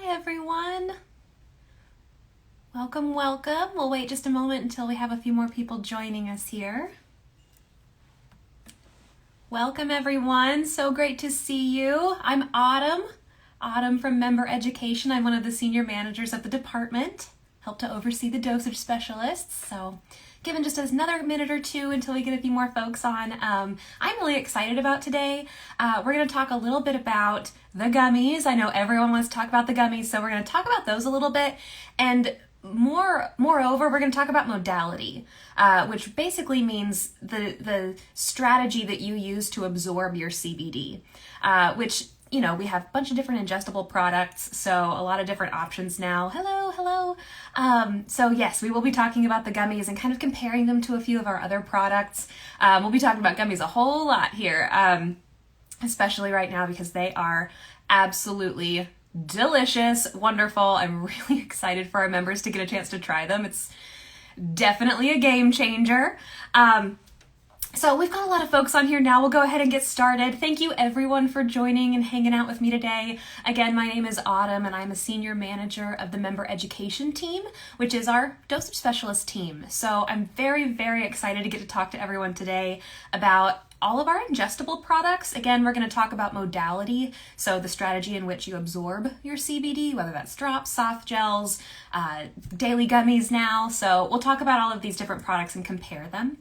Hi everyone. Welcome, welcome. We'll wait just a moment until we have a few more people joining us here. Welcome everyone. So great to see you. I'm Autumn from Member Education. I'm one of the senior managers of the department. Help to oversee the Dosage Specialists. So given just another minute or two until we get a few more folks on, I'm really excited about today. We're going to talk a little bit about the gummies. I know everyone wants to talk about the gummies, so we're going to talk about those a little bit. And moreover, we're going to talk about modality, which basically means the strategy that you use to absorb your CBD, which, you know, we have a bunch of different ingestible products, so a lot of different options now. Hello. So yes, we will be talking about the gummies and kind of comparing them to a few of our other products. We'll be talking about gummies a whole lot here, especially right now because they are absolutely delicious, wonderful. I'm really excited for our members to get a chance to try them. It's definitely a game changer. So we've got a lot of folks on here now. We'll go ahead and get started. Thank you everyone for joining and hanging out with me today. Again, my name is Autumn and I'm a senior manager of the Member Education team, which is our Dosage Specialist team. So I'm very, very excited to get to talk to everyone today about all of our ingestible products. Again, we're going to talk about modality, so the strategy in which you absorb your CBD, whether that's drops, soft gels, daily gummies now. So we'll talk about all of these different products and compare them.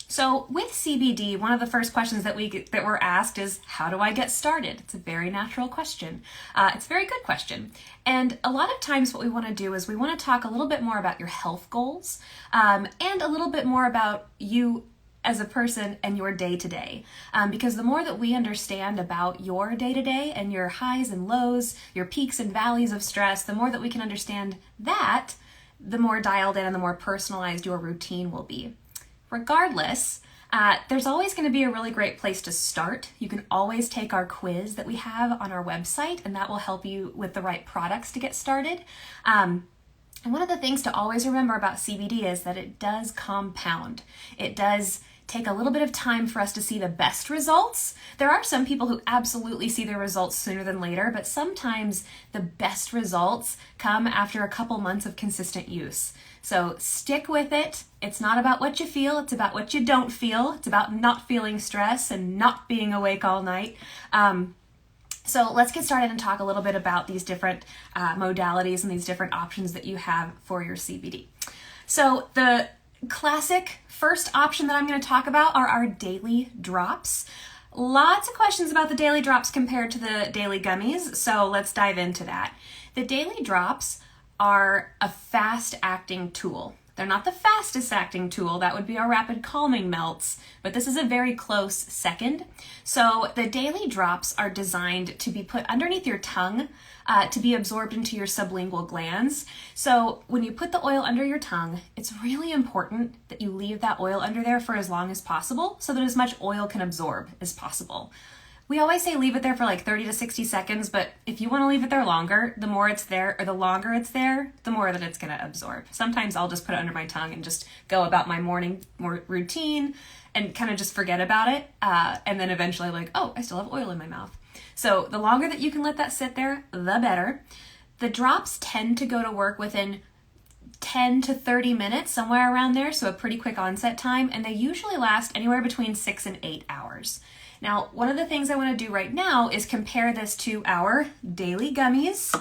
So with CBD, one of the first questions that we're asked is, how do I get started? It's a very natural question. It's a very good question. And a lot of times what we want to do is we want to talk a little bit more about your health goals, and a little bit more about you as a person and your day-to-day. Because the more that we understand about your day-to-day and your highs and lows, your peaks and valleys of stress, the more that we can understand that, the more dialed in and the more personalized your routine will be. Regardless, there's always going to be a really great place to start. You can always take our quiz that we have on our website, and that will help you with the right products to get started. And one of the things to always remember about CBD is that it does compound. It does take a little bit of time for us to see the best results. There are some people who absolutely see their results sooner than later, but sometimes the best results come after a couple months of consistent use. So stick with it. It's not about what you feel, it's about what you don't feel. It's about not feeling stress and not being awake all night. So let's get started and talk a little bit about these different modalities and these different options that you have for your CBD. So the classic first option that I'm going to talk about are our daily drops. Lots of questions about the daily drops compared to the daily gummies, so let's dive into that. The daily drops are a fast-acting tool. They're not the fastest acting tool, that would be our rapid calming melts, but this is a very close second. So the daily drops are designed to be put underneath your tongue to be absorbed into your sublingual glands. So when you put the oil under your tongue, it's really important that you leave that oil under there for as long as possible so that as much oil can absorb as possible. We always say leave it there for like 30 to 60 seconds, but if you want to leave it there longer, the more it's there, or the longer it's there, the more that it's going to absorb. Sometimes I'll just put it under my tongue and just go about my morning routine and kind of just forget about it. And then eventually like, oh, I still have oil in my mouth. So the longer that you can let that sit there, the better. The drops tend to go to work within 10 to 30 minutes, somewhere around there, so a pretty quick onset time, and they usually last anywhere between 6 and 8 hours. Now, one of the things I want to do right now is compare this to our daily gummies.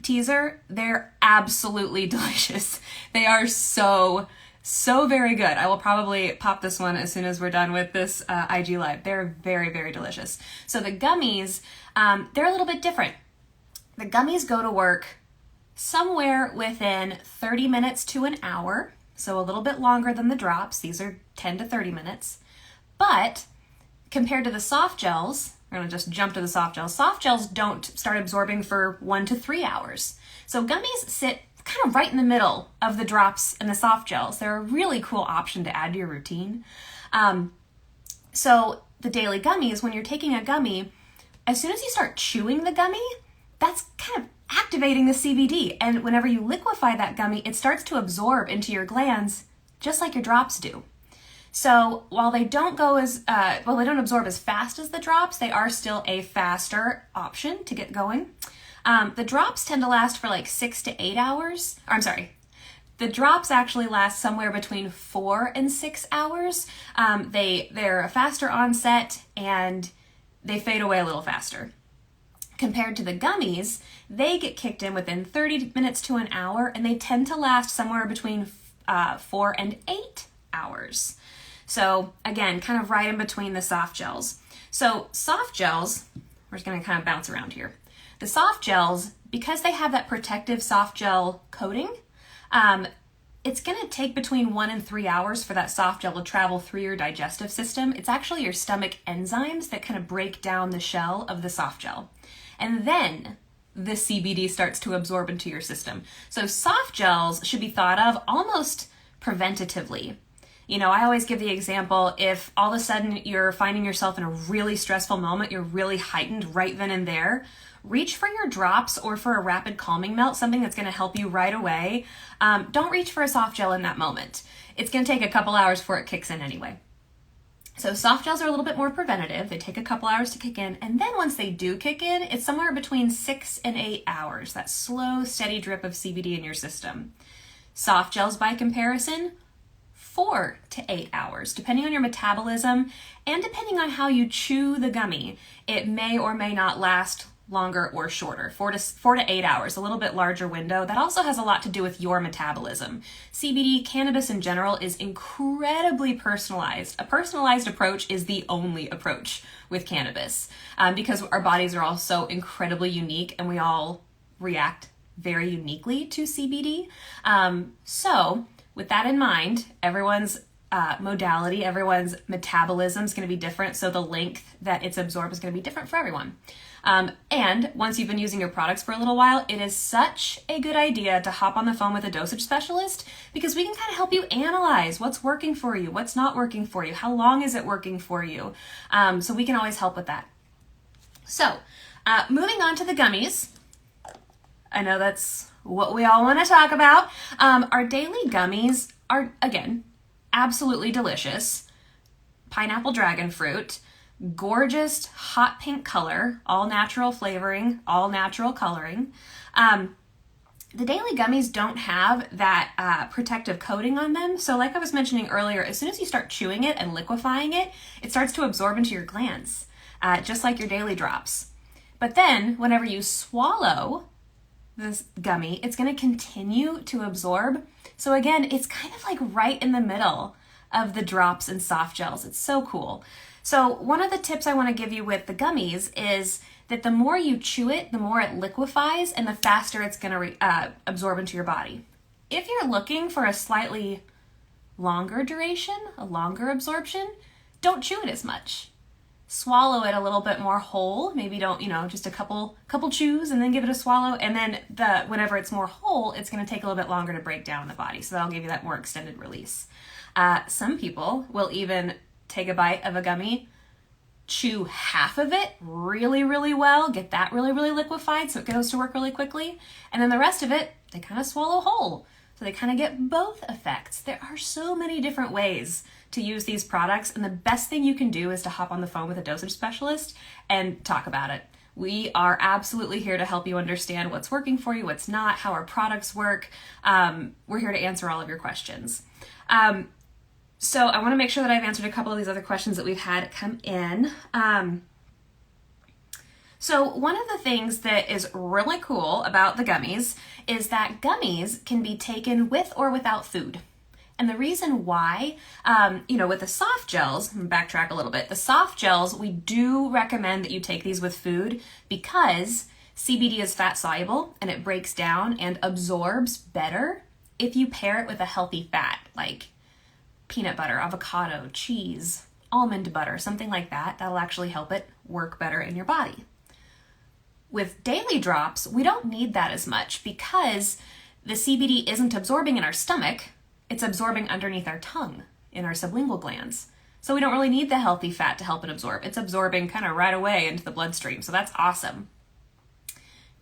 Teaser, they're absolutely delicious. They are so very good. I will probably pop this one as soon as we're done with this IG Live. They're very, very delicious. So the gummies, they're a little bit different. The gummies go to work somewhere within 30 minutes to an hour, so a little bit longer than the drops. These are 10 to 30 minutes. But compared to the soft gels, we're going to just jump to the soft gels. Soft gels don't start absorbing for 1 to 3 hours. So gummies sit kind of right in the middle of the drops and the soft gels. They're a really cool option to add to your routine. So the daily gummies, when you're taking a gummy, as soon as you start chewing the gummy, that's kind of activating the CBD. And whenever you liquefy that gummy, it starts to absorb into your glands just like your drops do. So while they don't go as, they don't absorb as fast as the drops, they are still a faster option to get going. The drops tend to last for like 6 to 8 hours. The drops actually last somewhere between 4 and 6 hours. They're a faster onset and they fade away a little faster. Compared to the gummies, they get kicked in within 30 minutes to an hour, and they tend to last somewhere between 4 and 8 hours. So again, kind of right in between the soft gels. So soft gels, we're just gonna kind of bounce around here. The soft gels, because they have that protective soft gel coating, it's gonna take between 1 and 3 hours for that soft gel to travel through your digestive system. It's actually your stomach enzymes that kind of break down the shell of the soft gel. And then the CBD starts to absorb into your system. So soft gels should be thought of almost preventatively. You know, I always give the example, if all of a sudden you're finding yourself in a really stressful moment, you're really heightened right then and there, reach for your drops or for a rapid calming melt, something that's gonna help you right away. Don't reach for a soft gel in that moment. It's gonna take a couple hours before it kicks in anyway. So soft gels are a little bit more preventative. They take a couple hours to kick in. And then once they do kick in, it's somewhere between 6 and 8 hours, that slow, steady drip of CBD in your system. Soft gels, by comparison, 4 to 8 hours, depending on your metabolism and depending on how you chew the gummy. It may or may not last longer or shorter, 4 to 8 hours, a little bit larger window. That also has a lot to do with your metabolism. CBD, cannabis in general, is incredibly personalized. A personalized approach is the only approach with cannabis because our bodies are all so incredibly unique and we all react very uniquely to CBD. So with that in mind, everyone's modality, everyone's metabolism is going to be different. So the length that it's absorbed is going to be different for everyone. And once you've been using your products for a little while, it is such a good idea to hop on the phone with a dosage specialist because we can kind of help you analyze what's working for you, what's not working for you, how long is it working for you. So we can always help with that. So moving on to the gummies. I know that's what we all want to talk about. Our daily gummies are, again, absolutely delicious. Pineapple dragon fruit. Gorgeous hot pink color, all natural flavoring, all natural coloring. The daily gummies don't have that protective coating on them. So like I was mentioning earlier, as soon as you start chewing it and liquefying it, it starts to absorb into your glands, just like your daily drops. But then whenever you swallow this gummy, it's going to continue to absorb. So again, it's kind of like right in the middle of the drops and soft gels. It's so cool. So one of the tips I want to give you with the gummies is that the more you chew it, the more it liquefies and the faster it's going to absorb into your body. If you're looking for a slightly longer duration, a longer absorption, don't chew it as much. Swallow it a little bit more whole. Maybe don't, just a couple chews and then give it a swallow. And then whenever it's more whole, it's going to take a little bit longer to break down in the body. So that'll give you that more extended release. Some people will even take a bite of a gummy, chew half of it really, really well, get that really, really liquefied so it goes to work really quickly, and then the rest of it, they kind of swallow whole. So they kind of get both effects. There are so many different ways to use these products, and the best thing you can do is to hop on the phone with a dosage specialist and talk about it. We are absolutely here to help you understand what's working for you, what's not, how our products work. We're here to answer all of your questions. So I want to make sure that I've answered a couple of these other questions that we've had come in. So one of the things that is really cool about the gummies is that gummies can be taken with or without food. And the reason why, with the soft gels, I'm gonna backtrack a little bit, the soft gels, we do recommend that you take these with food because CBD is fat soluble and it breaks down and absorbs better if you pair it with a healthy fat, like peanut butter, avocado, cheese, almond butter, something like that. That'll actually help it work better in your body. With daily drops, we don't need that as much because the CBD isn't absorbing in our stomach, it's absorbing underneath our tongue in our sublingual glands. So we don't really need the healthy fat to help it absorb. It's absorbing kind of right away into the bloodstream, so that's awesome.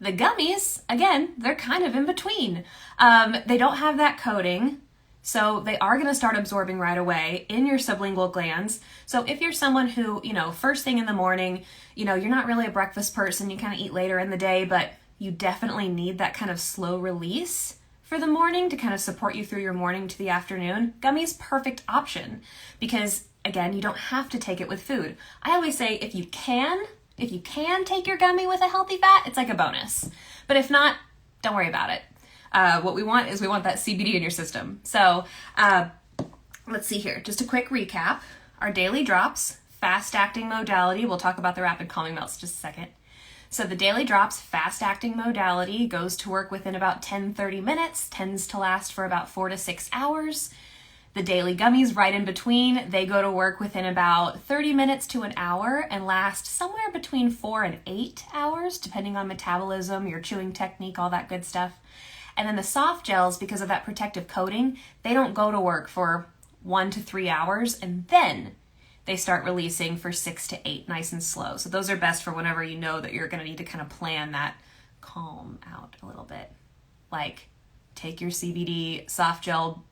The gummies, again, they're kind of in between. They don't have that coating. So they are going to start absorbing right away in your sublingual glands. So if you're someone who, first thing in the morning, you're not really a breakfast person, you kind of eat later in the day, but you definitely need that kind of slow release for the morning to kind of support you through your morning to the afternoon, Gummies, perfect option because, again, you don't have to take it with food. I always say if you can take your gummy with a healthy fat, it's like a bonus. But if not, don't worry about it. What we want that CBD in your system. So let's see here. Just a quick recap. Our daily drops, fast-acting modality. We'll talk about the rapid calming melts in just a second. So the daily drops, fast-acting modality, goes to work within about 10-30 minutes, tends to last for about 4 to 6 hours. The daily gummies right in between, they go to work within about 30 minutes to an hour and last somewhere between 4 and 8 hours, depending on metabolism, your chewing technique, all that good stuff. And then the soft gels, because of that protective coating, they don't go to work for 1 to 3 hours, and then they start releasing for 6 to 8, nice and slow. So those are best for whenever you know that you're going to need to kind of plan that calm out a little bit. Like take your CBD soft gel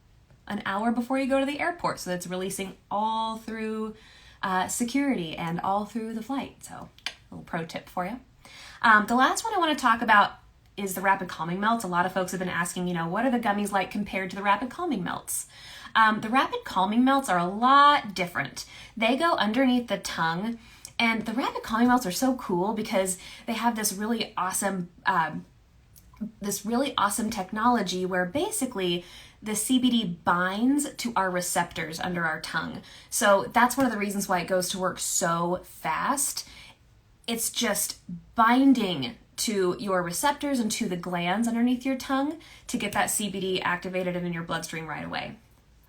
an hour before you go to the airport so that's releasing all through security and all through the flight. So a little pro tip for you. The last one I want to talk about is the rapid calming melts. A lot of folks have been asking, what are the gummies like compared to the rapid calming melts? The rapid calming melts are a lot different. They go underneath the tongue, and the rapid calming melts are so cool because they have this really awesome technology where basically the CBD binds to our receptors under our tongue. So that's one of the reasons why it goes to work so fast. It's just binding to your receptors and to the glands underneath your tongue to get that CBD activated and in your bloodstream right away.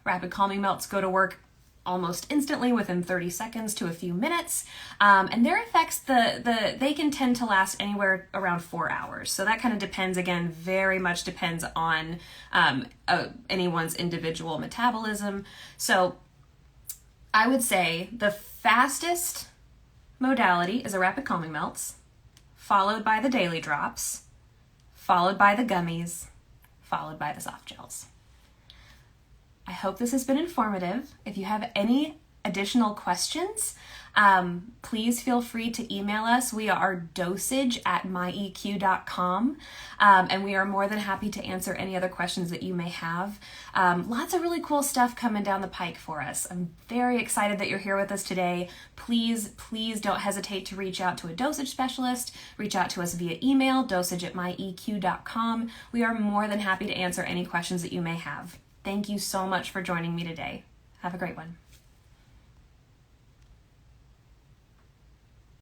Rapid calming melts go to work almost instantly within 30 seconds to a few minutes. And their effects, they can tend to last anywhere around 4 hours. So that kind of depends, again, very much depends on anyone's individual metabolism. So I would say the fastest modality is a rapid calming melts, followed by the daily drops, followed by the gummies, followed by the soft gels. I hope this has been informative. If you have any additional questions, please feel free to email us. We are dosage@myeq.com, and we are more than happy to answer any other questions that you may have. Lots of really cool stuff coming down the pike for us. I'm very excited that you're here with us today. Please don't hesitate to reach out to a dosage specialist. Reach out to us via email, dosage@myeq.com. We are more than happy to answer any questions that you may have. Thank you so much for joining me today. Have a great one.